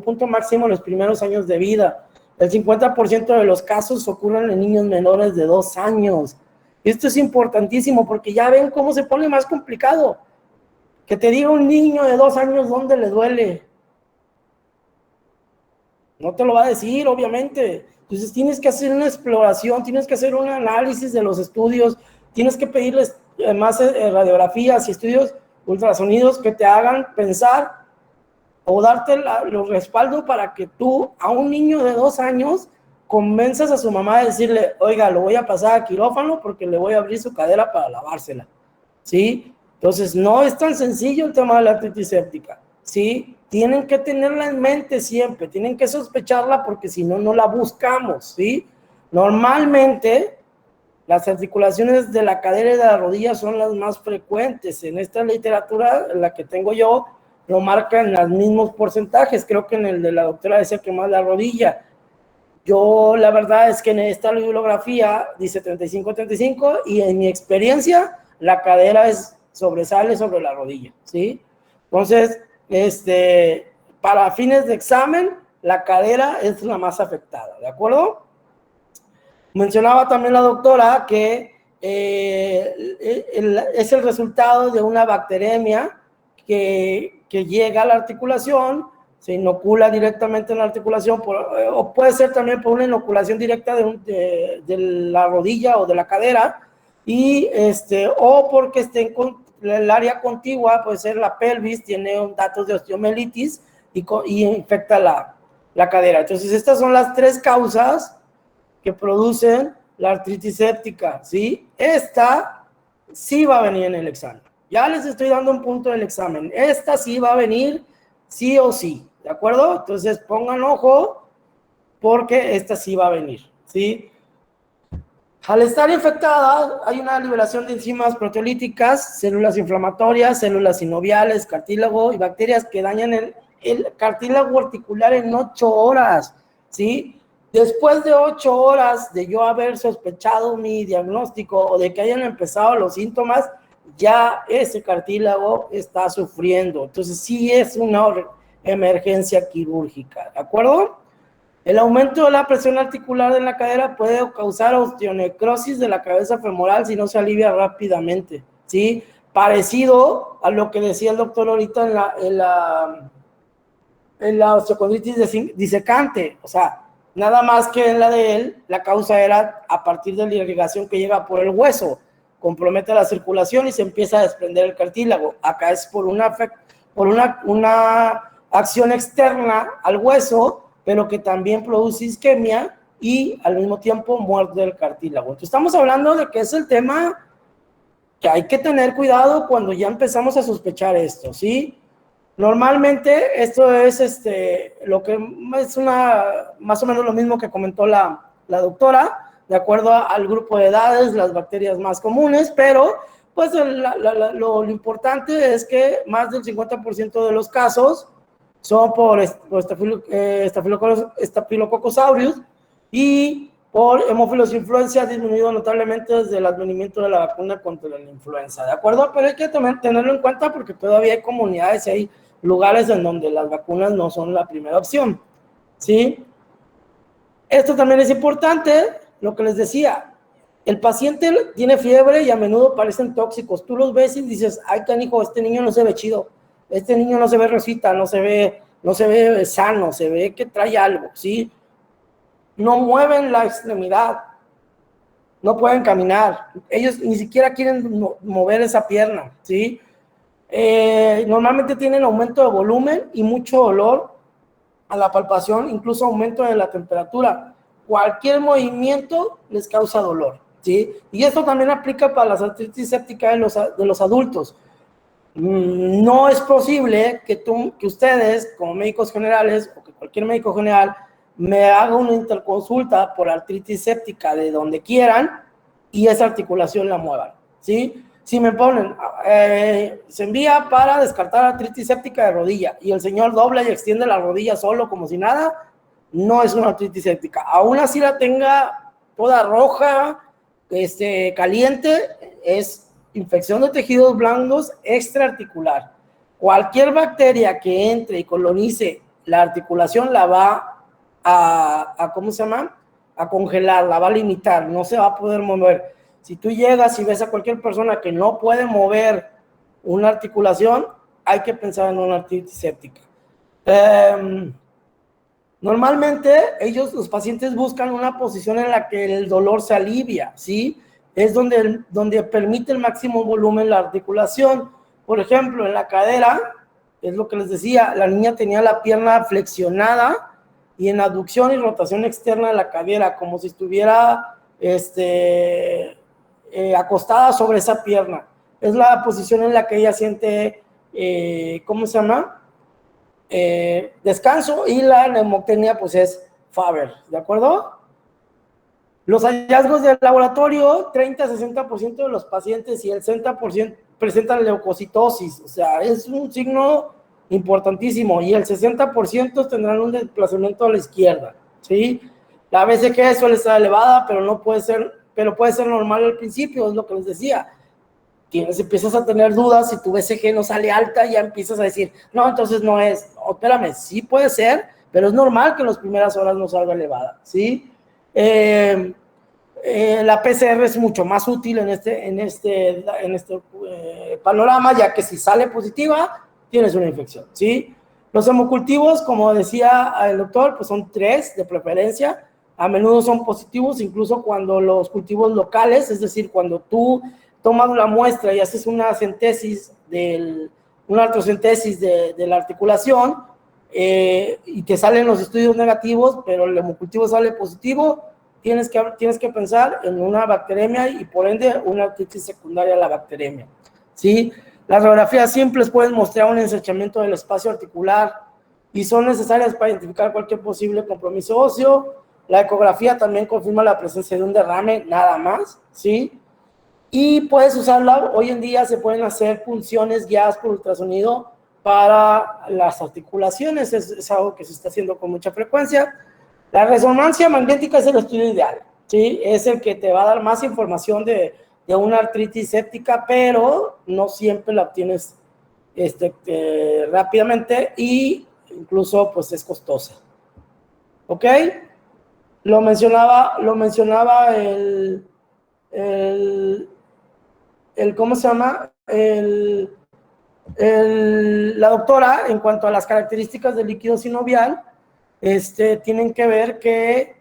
punto máximo en los primeros años de vida. El 50% de los casos ocurren en niños menores de 2 años. Esto es importantísimo porque ya ven cómo se pone más complicado. Que te diga un niño de 2 años dónde le duele. No te lo va a decir, obviamente. Entonces tienes que hacer una exploración, tienes que hacer un análisis de los estudios, tienes que pedirles más radiografías y estudios ultrasonidos que te hagan pensar o darte los respaldos para que tú a un niño de 2 años convenzas a su mamá de decirle, oiga, lo voy a pasar a quirófano porque le voy a abrir su cadera para lavársela, ¿sí? Entonces, no es tan sencillo el tema de la artritis séptica, ¿sí? Tienen que tenerla en mente siempre, tienen que sospecharla porque si no, no la buscamos, ¿sí? Normalmente, las articulaciones de la cadera y de la rodilla son las más frecuentes. En esta literatura, la que tengo yo, lo marcan los mismos porcentajes. Creo que en el de la doctora decía que más la rodilla. Yo, la verdad es que en esta bibliografía dice 35-35 y en mi experiencia, la cadera sobresale sobre la rodilla, ¿sí? Entonces, para fines de examen, la cadera es la más afectada, ¿de acuerdo? Mencionaba también la doctora que es el resultado de una bacteremia que llega a la articulación, se inocula directamente en la articulación, o puede ser también por una inoculación directa de la rodilla o de la cadera, o porque esté en el área contigua, puede ser la pelvis, tiene datos de osteomielitis y infecta la cadera. Entonces, estas son las 3 causas que producen la artritis séptica, ¿sí? Esta sí va a venir en el examen. Ya les estoy dando un punto del examen. Esta sí va a venir sí o sí, ¿de acuerdo? Entonces pongan ojo porque esta sí va a venir, ¿sí? ¿sí? Al estar infectada, hay una liberación de enzimas proteolíticas, células inflamatorias, células sinoviales, cartílago y bacterias que dañan el cartílago articular en 8 horas, ¿sí? Después de 8 horas de yo haber sospechado mi diagnóstico o de que hayan empezado los síntomas, ya ese cartílago está sufriendo. Entonces, sí es una emergencia quirúrgica, ¿de acuerdo? El aumento de la presión articular en la cadera puede causar osteonecrosis de la cabeza femoral si no se alivia rápidamente, ¿sí? Parecido a lo que decía el doctor ahorita en la osteocondritis disecante, o sea, nada más que en la de él, la causa era a partir de la irrigación que llega por el hueso, compromete la circulación y se empieza a desprender el cartílago. Acá es por una acción externa al hueso, pero que también produce isquemia y al mismo tiempo muerte del cartílago. Entonces estamos hablando de que es el tema que hay que tener cuidado cuando ya empezamos a sospechar esto, ¿sí? Normalmente esto es lo que es más o menos lo mismo que comentó la doctora, de acuerdo al grupo de edades, las bacterias más comunes, pero pues lo importante es que más del 50% de los casos son por Staphylococcus aureus y por Haemophilus influenza ha disminuido notablemente desde el advenimiento de la vacuna contra la influenza, ¿de acuerdo? Pero hay que tenerlo en cuenta porque todavía hay comunidades y hay lugares en donde las vacunas no son la primera opción, ¿sí? Esto también es importante, lo que les decía, el paciente tiene fiebre y a menudo parecen tóxicos, tú los ves y dices, ay, canijo, este niño no se ve chido, este niño no se ve rosita, no se ve sano, se ve que trae algo, ¿sí? No mueven la extremidad, no pueden caminar, ellos ni siquiera quieren mover esa pierna, ¿sí? Normalmente tienen aumento de volumen y mucho dolor a la palpación, incluso aumento de la temperatura. Cualquier movimiento les causa dolor, ¿sí? Y esto también aplica para la artritis séptica de los adultos. No es posible que ustedes, como médicos generales, o que cualquier médico general, me haga una interconsulta por artritis séptica de donde quieran y esa articulación la muevan, ¿sí? Si me ponen, se envía para descartar artritis séptica de rodilla y el señor dobla y extiende la rodilla solo como si nada, no es una artritis séptica. Aún así la tenga toda roja, caliente, es infección de tejidos blandos extraarticular. Cualquier bacteria que entre y colonice la articulación la va ¿cómo se llama? A congelar, la va a limitar, no se va a poder mover. Si tú llegas y ves a cualquier persona que no puede mover una articulación, hay que pensar en una artritis séptica. Normalmente los pacientes buscan una posición en la que el dolor se alivia, ¿sí? Es donde permite el máximo volumen la articulación. Por ejemplo, en la cadera, es lo que les decía, la niña tenía la pierna flexionada y en aducción y rotación externa de la cadera, como si estuviera acostada sobre esa pierna. Es la posición en la que ella siente, ¿cómo se llama? Descanso, y la neumoctenia pues es Faber, ¿de acuerdo? Los hallazgos del laboratorio, 30-60% de los pacientes y el 60% presentan leucocitosis, o sea, es un signo importantísimo, y el 60% tendrán un desplazamiento a la izquierda, ¿sí? La BCG suele estar elevada, pero puede ser normal al principio, es lo que les decía. Empiezas a tener dudas, si tu BCG no sale alta, ya empiezas a decir, no, entonces no es, no, espérame, sí puede ser, pero es normal que en las primeras horas no salga elevada, ¿sí? La PCR es mucho más útil en este panorama, ya que si sale positiva, tienes una infección, ¿sí? Los hemocultivos, como decía el doctor, pues son 3 de preferencia, a menudo son positivos, incluso cuando los cultivos locales, es decir, cuando tú tomas la muestra y haces una artrocentesis de la articulación y te salen los estudios negativos, pero el hemocultivo sale positivo, tienes que pensar en una bacteremia y por ende una artritis secundaria a la bacteremia, ¿sí? Las radiografías simples pueden mostrar un ensanchamiento del espacio articular y son necesarias para identificar cualquier posible compromiso óseo. La ecografía también confirma la presencia de un derrame, nada más, ¿sí? Y puedes usarla, hoy en día se pueden hacer punciones guiadas por ultrasonido para las articulaciones, es algo que se está haciendo con mucha frecuencia. La resonancia magnética es el estudio ideal, ¿sí? Es el que te va a dar más información de una artritis séptica, pero no siempre la obtienes rápidamente y incluso pues es costosa. ¿Ok? Lo mencionaba ¿cómo se llama? La doctora, en cuanto a las características del líquido sinovial, tienen que ver que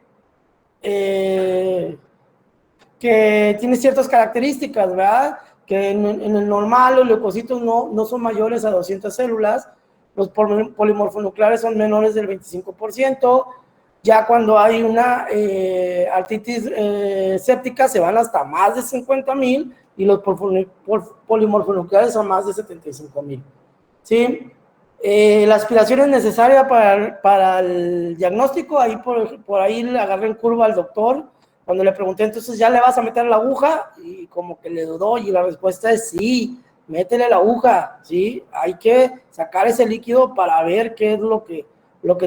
tiene ciertas características, ¿verdad? Que en el normal los leucocitos no son mayores a 200 células, los polimorfonucleares son menores del 25%, ya cuando hay una artritis séptica se van hasta más de 50,000 y los polimorfonucleares a más de 75,000, ¿sí? La aspiración es necesaria para el diagnóstico, ahí por ahí le agarré en curva al doctor, cuando le pregunté, entonces, ¿ya le vas a meter la aguja? Y como que le dudó, y la respuesta es sí, métele la aguja, ¿sí? Hay que sacar ese líquido para ver qué es lo que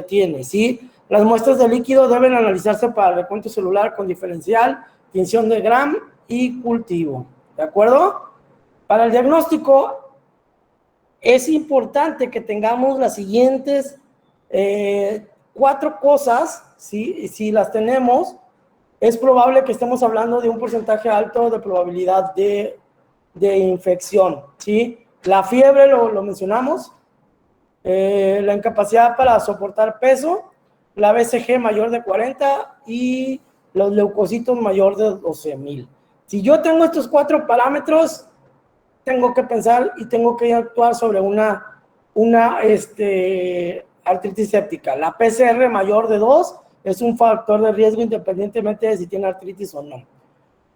tiene, ¿sí? Las muestras de líquido deben analizarse para recuento celular con diferencial, tinción de Gram y cultivo, ¿de acuerdo? Para el diagnóstico, es importante que tengamos las siguientes 4 cosas, ¿sí? Si las tenemos, es probable que estemos hablando de un porcentaje alto de probabilidad de infección, ¿sí? La fiebre, lo mencionamos, la incapacidad para soportar peso, la BCG mayor de 40 y los leucocitos mayor de 12,000. Si yo tengo estos 4 parámetros, tengo que pensar y tengo que actuar sobre una artritis séptica. La PCR mayor de 2 es un factor de riesgo independientemente de si tiene artritis o no.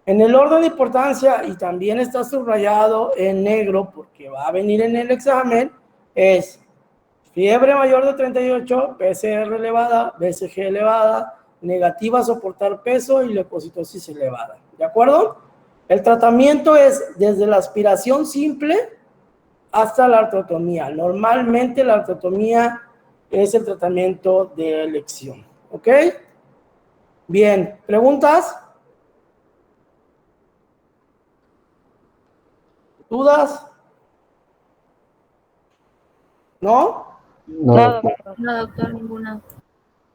En el orden de importancia, y también está subrayado en negro porque va a venir en el examen, es fiebre mayor de 38, PCR elevada, BCG elevada, negativa a soportar peso y leucocitosis elevada. ¿De acuerdo? El tratamiento es desde la aspiración simple hasta la artrotomía. Normalmente la artrotomía es el tratamiento de elección. ¿Ok? Bien, ¿preguntas? ¿Dudas? ¿No? No, No, doctor, ninguna.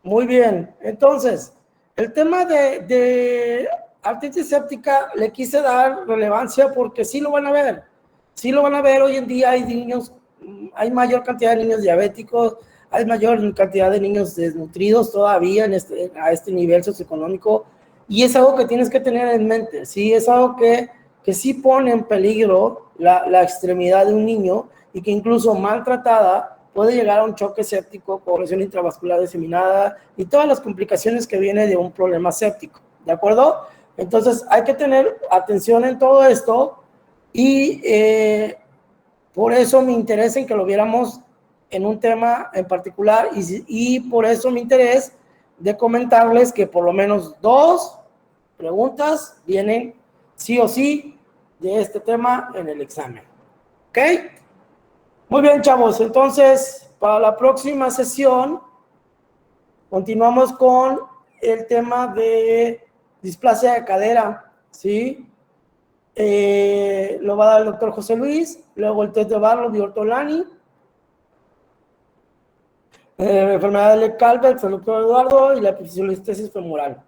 Muy bien, entonces, el tema de artritis séptica le quise dar relevancia porque sí lo van a ver. Sí lo van a ver, hoy en día hay niños, hay mayor cantidad de niños diabéticos, hay mayor cantidad de niños desnutridos todavía a este nivel socioeconómico, y es algo que tienes que tener en mente, ¿sí? Es algo que sí pone en peligro la extremidad de un niño y que incluso maltratada puede llegar a un choque séptico, coagulación intravascular diseminada y todas las complicaciones que vienen de un problema séptico, ¿de acuerdo? Entonces hay que tener atención en todo esto y por eso me interesa en que lo viéramos en un tema en particular y por eso mi interés de comentarles que por lo menos 2 preguntas vienen sí o sí de este tema en el examen. ¿Ok? Muy bien, chavos. Entonces, para la próxima sesión, continuamos con el tema de displasia de cadera, ¿sí? Lo va a dar el doctor José Luis, luego el test de Barlow y Ortolani, enfermedad de Calvert, el doctor Eduardo, y la epifisiolistesis femoral.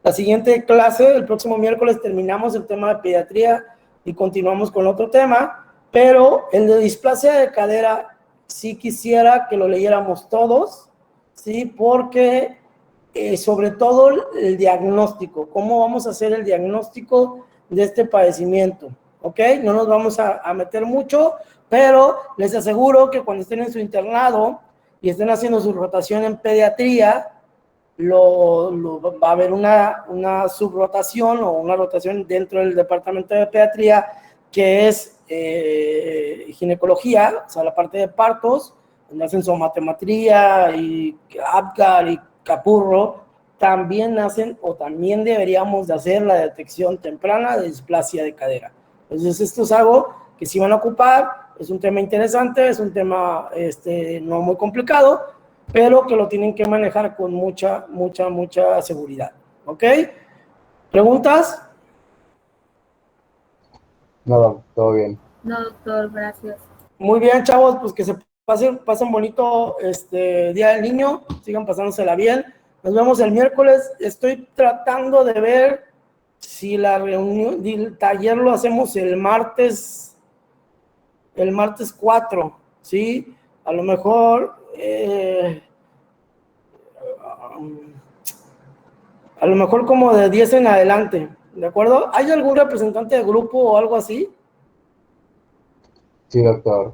La siguiente clase, el próximo miércoles, terminamos el tema de pediatría y continuamos con otro tema, pero el de displasia de cadera sí quisiera que lo leyéramos todos, ¿sí? Porque sobre todo el diagnóstico, cómo vamos a hacer el diagnóstico de este padecimiento, ¿ok? No nos vamos a meter mucho, pero les aseguro que cuando estén en su internado y estén haciendo su rotación en pediatría, va a haber una subrotación o una rotación dentro del departamento de pediatría que es ginecología, o sea, la parte de partos, donde hacen somatometría y Apgar y Capurro, también hacen o también deberíamos de hacer la detección temprana de displasia de cadera. Entonces esto es algo que sí van a ocupar, es un tema interesante, es un tema no muy complicado, pero que lo tienen que manejar con mucha seguridad. ¿Ok? ¿Preguntas? No, todo bien. No, doctor, gracias. Muy bien, chavos, pues que se pasen bonito Día del Niño, sigan pasándosela bien. Nos vemos el miércoles. Estoy tratando de ver si la reunión, el taller lo hacemos el martes 4, ¿sí? A lo mejor, como de 10 en adelante, ¿de acuerdo? ¿Hay algún representante de grupo o algo así? Sí, doctor.